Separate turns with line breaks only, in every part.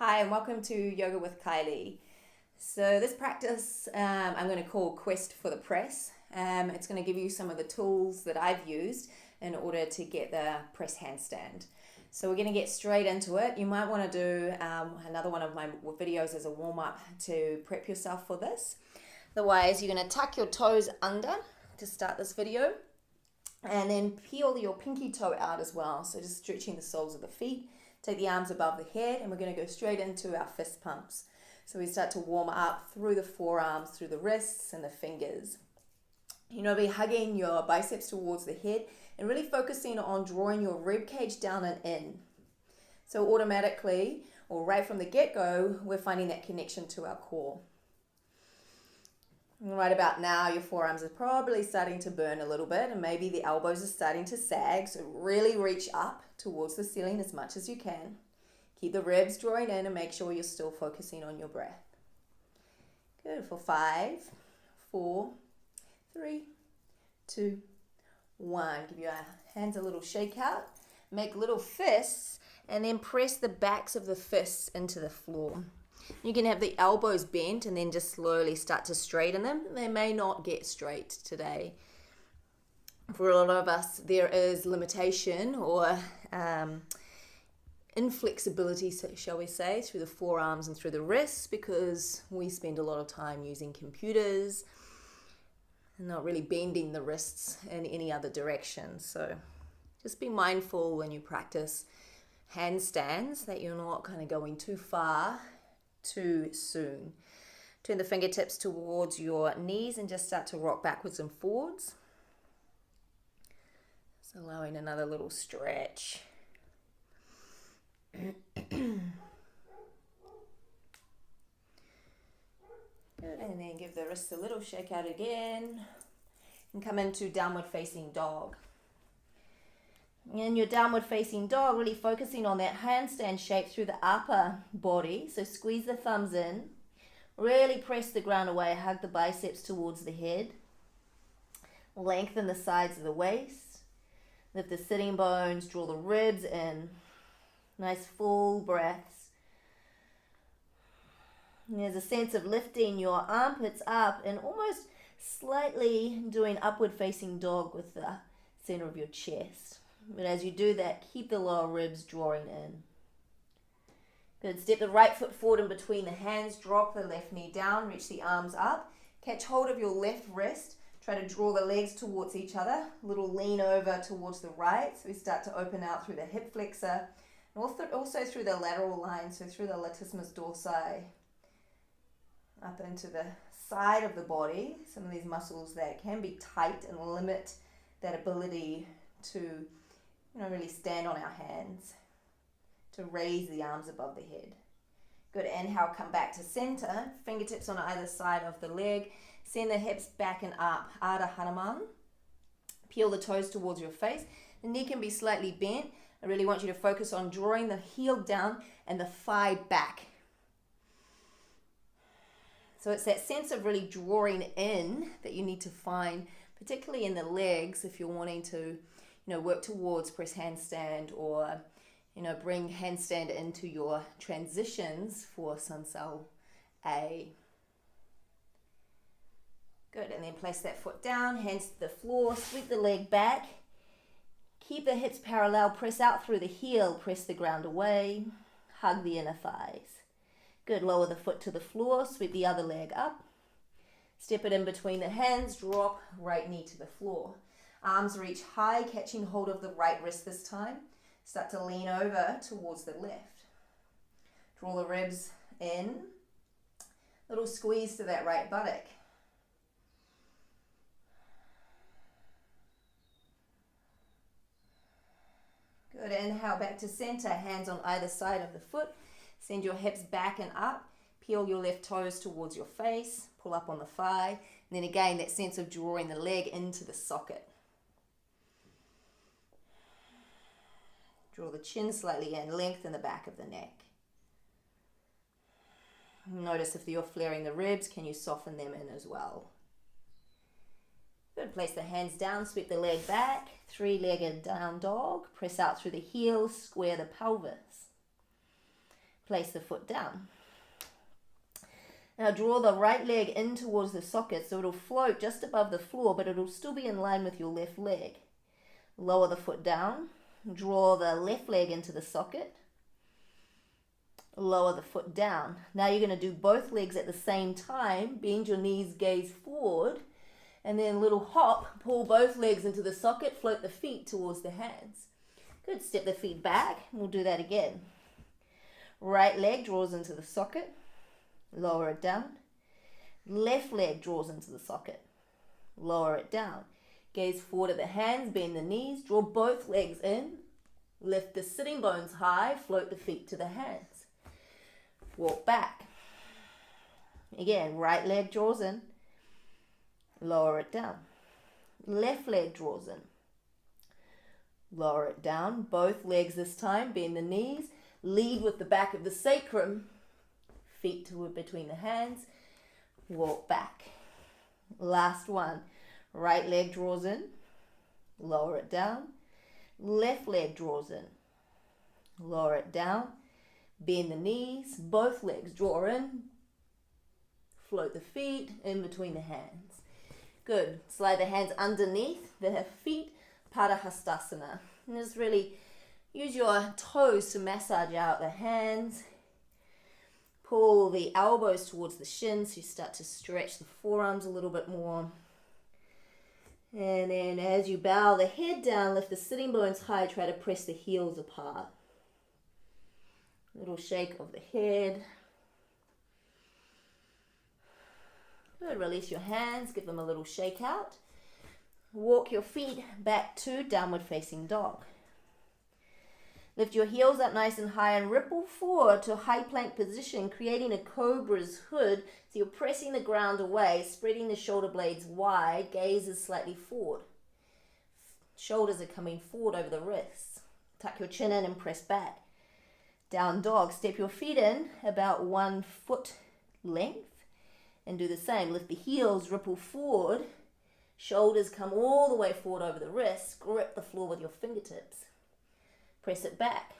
Hi and welcome to Yoga with Kylie. So this practice I'm going to call Quest for the Press. It's going to give you some of the tools that I've used in order to get the press handstand. So we're going to get straight into it. You might want to do another one of my videos as a warm-up to prep yourself for this. Otherwise, you're going to tuck your toes under to start this video and then peel your pinky toe out as well. So just stretching the soles of the feet. Take the arms above the head and we're going to go straight into our fist pumps. So we start to warm up through the forearms, through the wrists and the fingers. Be hugging your biceps towards the head and really focusing on drawing your rib cage down and in. So automatically, or right from the get-go, we're finding that connection to our core. And right about now, your forearms are probably starting to burn a little bit and maybe the elbows are starting to sag. So really reach up towards the ceiling as much as you can. Keep the ribs drawing in and make sure you're still focusing on your breath. Good. For 5, 4, 3, 2, 1. Give your hands a little shake out. Make little fists and then press the backs of the fists into the floor. You can have the elbows bent and then just slowly start to straighten them. They may not get straight today. For a lot of us, there is limitation or inflexibility, shall we say, through the forearms and through the wrists because we spend a lot of time using computers and not really bending the wrists in any other direction. So just be mindful when you practice handstands that you're not kind of going too far too soon. Turn the fingertips towards your knees and just start to rock backwards and forwards. So allowing another little stretch. Good. And then give the wrists a little shake out again and come into downward facing dog. In your downward facing dog, really focusing on that handstand shape through the upper body. So squeeze the thumbs in, really press the ground away, hug the biceps towards the head, lengthen the sides of the waist, lift the sitting bones, draw the ribs in, nice full breaths. And there's a sense of lifting your armpits up and almost slightly doing upward facing dog with the center of your chest. But as you do that, keep the lower ribs drawing in. Good. Step the right foot forward in between the hands. Drop the left knee down. Reach the arms up. Catch hold of your left wrist. Try to draw the legs towards each other. A little lean over towards the right. So we start to open out through the hip flexor. And also through the lateral line. So through the latissimus dorsi. Up into the side of the body. Some of these muscles that can be tight and limit that ability to really stand on our hands, to raise the arms above the head. Good. Inhale, come back to center. Fingertips on either side of the leg. Send the hips back and up. Ardha Hanuman. Peel the toes towards your face. The knee can be slightly bent. I really want you to focus on drawing the heel down and the thigh back. So it's that sense of really drawing in that you need to find, particularly in the legs if you're wanting to work towards press handstand or, bring handstand into your transitions for Sunsal A. Good, and then place that foot down, hands to the floor, sweep the leg back. Keep the hips parallel, press out through the heel, press the ground away, hug the inner thighs. Good, lower the foot to the floor, sweep the other leg up. Step it in between the hands, drop right knee to the floor. Arms reach high, catching hold of the right wrist this time. Start to lean over towards the left. Draw the ribs in. Little squeeze to that right buttock. Good. Inhale back to center. Hands on either side of the foot. Send your hips back and up. Peel your left toes towards your face. Pull up on the thigh. And then again, that sense of drawing the leg into the socket. Draw the chin slightly in, lengthen the back of the neck. Notice if you're flaring the ribs, can you soften them in as well? Good. Place the hands down, sweep the leg back, three-legged down dog. Press out through the heels, square the pelvis. place the foot down. Now draw the right leg in towards the socket so it'll float just above the floor, but it'll still be in line with your left leg. Lower the foot down. Draw the left leg into the socket. Lower the foot down. Now you're going to do both legs at the same time. Bend your knees, gaze forward. And then little hop, pull both legs into the socket, float the feet towards the hands. Good, step the feet back. We'll do that again. Right leg draws into the socket. Lower it down. Left leg draws into the socket. Lower it down. Gaze forward at the hands, bend the knees, draw both legs in. Lift the sitting bones high, float the feet to the hands. Walk back. Again, right leg draws in. Lower it down. Left leg draws in. Lower it down. Both legs this time, bend the knees. Lead with the back of the sacrum. Feet to between the hands. Walk back. Last one. Right leg draws in. Lower it down. Left leg draws in. Lower it down. Bend the knees. Both legs draw in. Float the feet in between the hands. Good. Slide the hands underneath the feet. Padahastasana. And just really use your toes to massage out the hands. Pull the elbows towards the shins so you start to stretch the forearms a little bit more. And then as you bow the head down, lift the sitting bones high, try to press the heels apart. Little shake of the head. Good, release your hands, give them a little shake out. Walk your feet back to downward facing dog. Lift your heels up nice and high and ripple forward to a high plank position, creating a cobra's hood. So you're pressing the ground away, spreading the shoulder blades wide, gaze is slightly forward. Shoulders are coming forward over the wrists. Tuck your chin in and press back. Down dog, step your feet in about 1 foot length and do the same. Lift the heels, ripple forward. Shoulders come all the way forward over the wrists. Grip the floor with your fingertips. Press it back.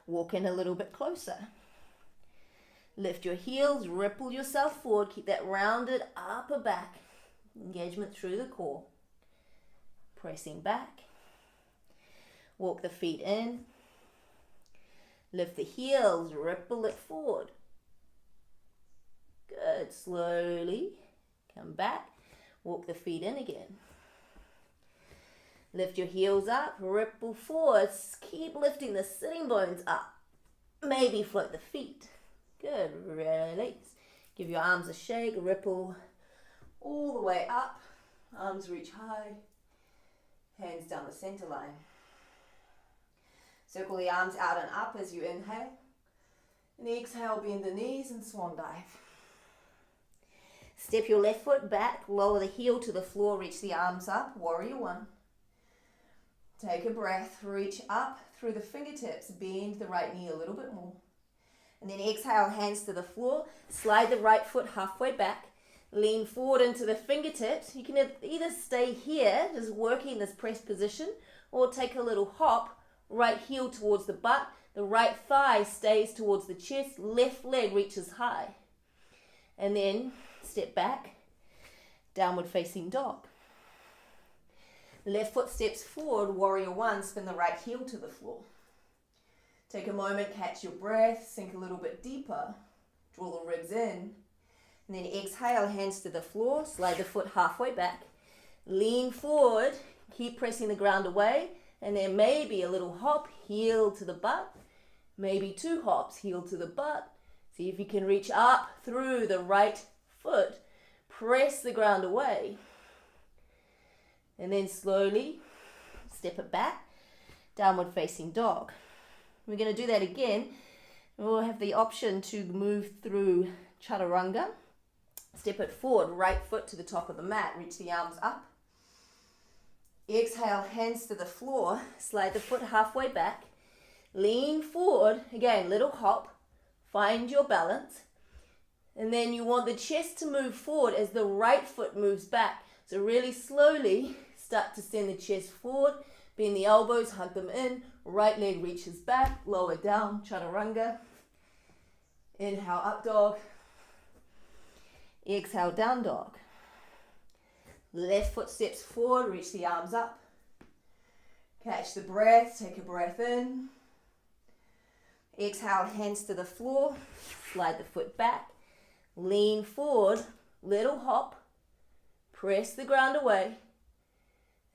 Walk in a little bit closer. Lift your heels, ripple yourself forward. Keep that rounded upper back. Engagement through the core. Pressing back. Walk the feet in. Lift the heels, ripple it forward. Good. Slowly come back. Walk the feet in again. Lift your heels up, ripple forward. Keep lifting the sitting bones up. Maybe float the feet. Good, release. Give your arms a shake, ripple all the way up. Arms reach high. Hands down the center line. Circle the arms out and up as you inhale. And exhale, bend the knees and swan dive. Step your left foot back, lower the heel to the floor, reach the arms up, warrior one. Take a breath, reach up through the fingertips, bend the right knee a little bit more. And then exhale, hands to the floor, slide the right foot halfway back, lean forward into the fingertips. You can either stay here, just working this press position, or take a little hop, right heel towards the butt, the right thigh stays towards the chest, left leg reaches high. And then step back, downward facing dog. Left foot steps forward, warrior one, spin the right heel to the floor. Take a moment, catch your breath, sink a little bit deeper, draw the ribs in, and then exhale, hands to the floor, slide the foot halfway back, lean forward, keep pressing the ground away, and then maybe a little hop, heel to the butt, maybe 2 hops, heel to the butt. See if you can reach up through the right foot, press the ground away. And then slowly step it back, downward facing dog. We're going to do that again. We'll have the option to move through chaturanga. Step it forward, right foot to the top of the mat, reach the arms up. Exhale, hands to the floor, slide the foot halfway back, lean forward, again, little hop, find your balance. And then you want the chest to move forward as the right foot moves back. So really slowly start to send the chest forward, Bend the elbows, hug them in. Right leg reaches back, lower down, chaturanga. Inhale, up dog. Exhale, down dog. Left foot steps forward, reach the arms up. Catch the breath, take a breath in. Exhale, hands to the floor. Slide the foot back. Lean forward, little hop. Press the ground away.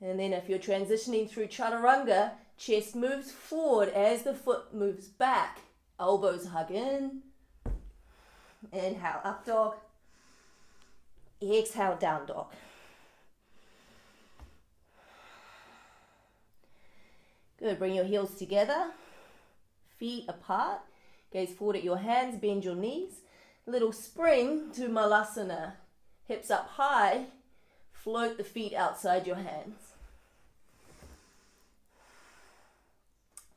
And then if you're transitioning through chaturanga, chest moves forward as the foot moves back. Elbows hug in. Inhale, up dog. Exhale, down dog. Good, bring your heels together. Feet apart. Gaze forward at your hands, bend your knees. Little spring to malasana. Hips up high. Float the feet outside your hands.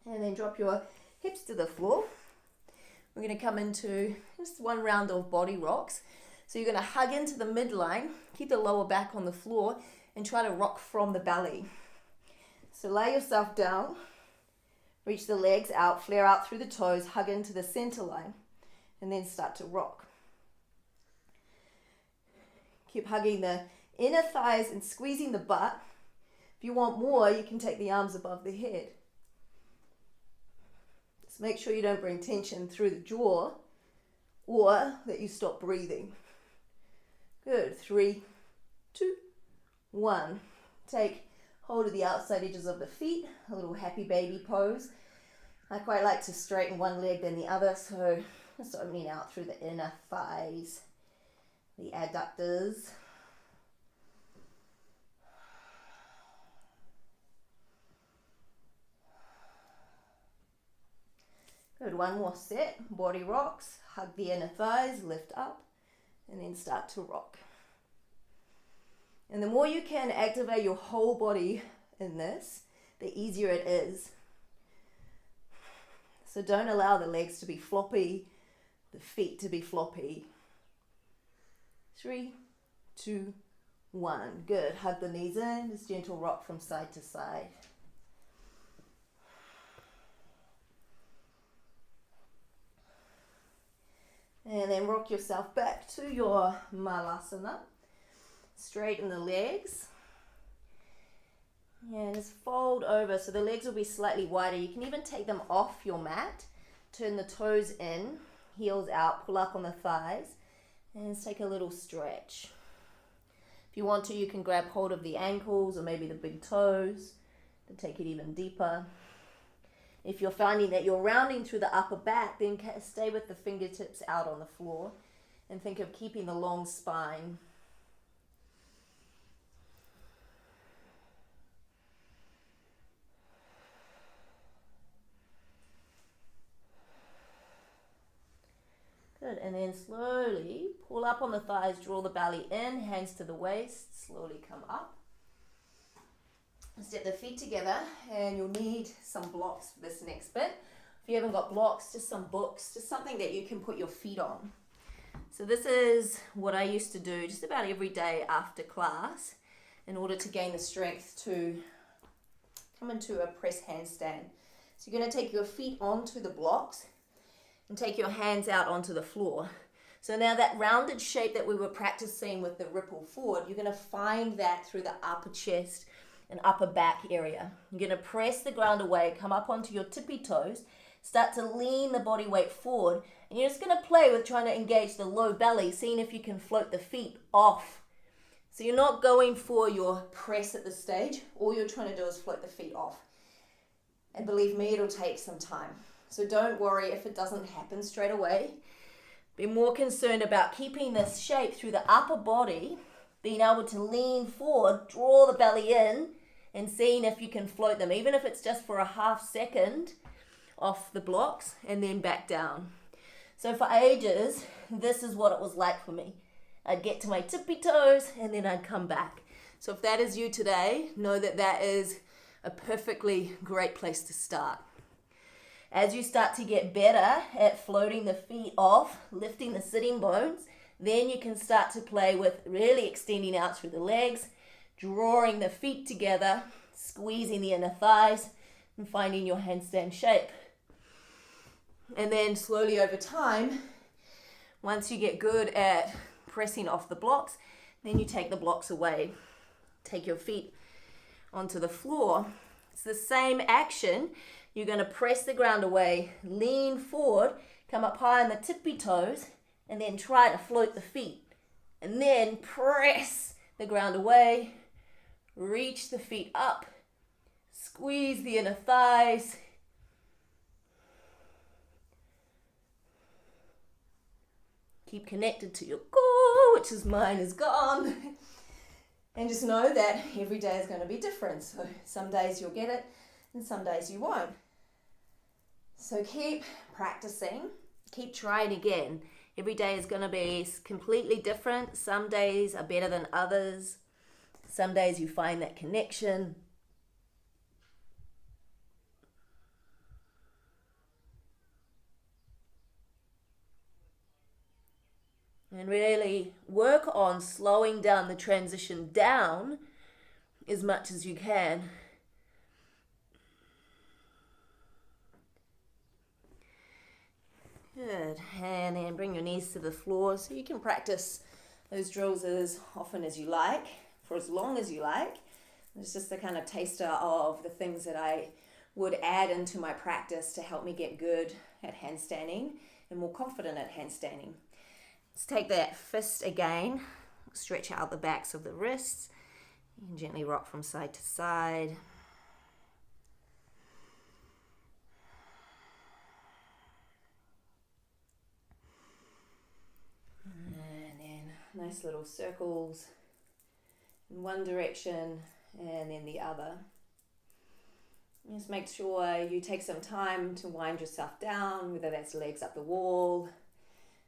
And then drop your hips to the floor. We're going to come into just one round of body rocks. So you're going to hug into the midline, keep the lower back on the floor, and try to rock from the belly. So lay yourself down, reach the legs out, flare out through the toes, hug into the center line, and then start to rock. Keep hugging the inner thighs and squeezing the butt. If you want more, you can take the arms above the head. Just make sure you don't bring tension through the jaw or that you stop breathing. Good. 3, 2, 1. Take hold of the outside edges of the feet, a little happy baby pose. I quite like to straighten one leg then the other, so just opening out through the inner thighs, the adductors. Good, one more set, body rocks, hug the inner thighs, lift up, and then start to rock. And the more you can activate your whole body in this, the easier it is. So don't allow the legs to be floppy, the feet to be floppy. 3, 2, 1. Good. Hug the knees in, just gentle rock from side to side. And then rock yourself back to your malasana. Straighten the legs. And just fold over so the legs will be slightly wider. You can even take them off your mat. Turn the toes in, heels out, pull up on the thighs. And just take a little stretch. If you want to, you can grab hold of the ankles or maybe the big toes to take it even deeper. If you're finding that you're rounding through the upper back, then stay with the fingertips out on the floor and think of keeping the long spine. Good, and then slowly pull up on the thighs, draw the belly in, hands to the waist, slowly come up. Step the feet together, and you'll need some blocks for this next bit. If you haven't got blocks, just some books, just something that you can put your feet on. So this is what I used to do just about every day after class in order to gain the strength to come into a press handstand. So you're going to take your feet onto the blocks and take your hands out onto the floor. So now that rounded shape that we were practicing with the ripple forward, you're going to find that through the upper chest and upper back area. You're going to press the ground away, come up onto your tippy toes, start to lean the body weight forward, and you're just going to play with trying to engage the low belly, seeing if you can float the feet off. So you're not going for your press at this stage. All you're trying to do is float the feet off. And believe me, it'll take some time. So don't worry if it doesn't happen straight away. Be more concerned about keeping this shape through the upper body, being able to lean forward, draw the belly in, and seeing if you can float them, even if it's just for a half second off the blocks and then back down. So for ages, this is what it was like for me. I'd get to my tippy toes and then I'd come back. So if that is you today, know that that is a perfectly great place to start. As you start to get better at floating the feet off, lifting the sitting bones, then you can start to play with really extending out through the legs, drawing the feet together, squeezing the inner thighs and finding your handstand shape. And then slowly over time, once you get good at pressing off the blocks, then you take the blocks away. Take your feet onto the floor. It's the same action. You're going to press the ground away, lean forward, come up high on the tippy toes, and then try to float the feet. And then press the ground away, reach the feet up, squeeze the inner thighs. Keep connected to your core, which is mine is gone. And just know that every day is going to be different. So some days you'll get it and some days you won't. So keep practicing, keep trying again. Every day is going to be completely different. Some days are better than others. Some days you find that connection. And really work on slowing down the transition down as much as you can. Good. And then bring your knees to the floor so you can practice those drills as often as you like, for as long as you like. It's just a kind of taster of the things that I would add into my practice to help me get good at handstanding and more confident at handstanding. Let's take that fist again, stretch out the backs of the wrists, and gently rock from side to side. And then nice little circles in one direction and then the other. Just make sure you take some time to wind yourself down, whether that's legs up the wall,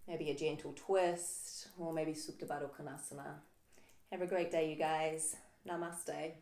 maybe a gentle twist, or maybe Supta Baddha Konasana. Have a great day, you guys. Namaste.